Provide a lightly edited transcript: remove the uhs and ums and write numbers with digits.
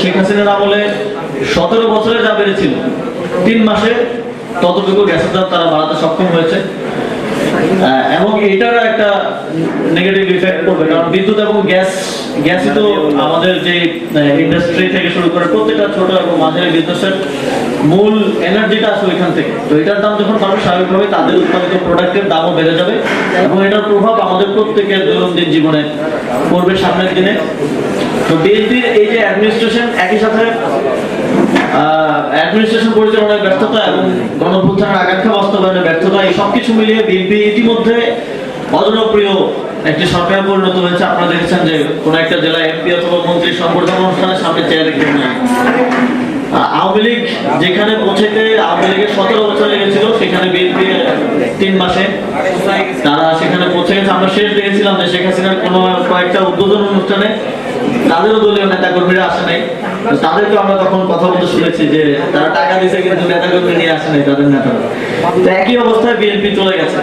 শেখ হাসিনার আমলে 17 বছরে যা বেড়েছিল 3 মাসে ততটুকু গ্যাসের দাম তারা বাড়াতে সক্ষম হয়েছে। এবং এটার একটা নেগেটিভ ইফেক্ট পড়বে, কারণ বিদ্যুৎ এবং গ্যাসই তো আমাদের যে ইন্ডাস্ট্রি থেকে শুরু করে প্রত্যেকটা ছোট এবং মাঝারি বিজনেসের মূল এনার্জিটা আসে ওইখান থেকে। তো এটার দাম যখন বাড়বে, স্বাভাবিকভাবে তাদের উৎপাদিত প্রোডাক্টের দামও বেড়ে যাবে এবং এটার প্রভাব আমাদের প্রত্যেকের দৈনন্দিন জীবনে পড়বে সামনের দিনে। তো বিএনপির এই যে অ্যাডমিনিস্ট্রেশন, একই সাথে অ্যাডমিনিস্ট্রেশন পরিচালনায় ব্যর্থতা এবং গণঅভ্যুত্থানের আকাঙ্ক্ষা বাস্তবায়নের ব্যর্থতা, এই সবকিছু মিলিয়ে বিএনপি ইতিমধ্যে অজনপ্রিয় একটি সরকারে পরিণত হয়েছে। আপনারা দেখেছেন যে কোন একটা জেলায় এমপি অথবা মন্ত্রীর সংবর্ধনা অনুষ্ঠানের সামনে চেয়ারে কেউ নেই। আওয়ামী লীগ যেখানে পৌঁছাতে আওয়ামী লীগের 17 বছর লেগেছিল, সেখানে বিএনপি 3 মাসে তারা সেখানে পৌঁছে গেছে। আমরা শেষ দেখেছিলাম যে শেখ হাসিনার কোনো কয়েকটা উদ্বোধন অনুষ্ঠানে তাদেরও দলীয় নেতা কর্মীরা আসে নাই। তাদেরকে আমরা তখন কথা বলতে শুনেছি যে তারা টাকা দিয়েছে কিন্তু নেতা কর্মী নিয়ে আসে নাই তাদের নেতারা। একই অবস্থায় বিএনপি চলে গেছে।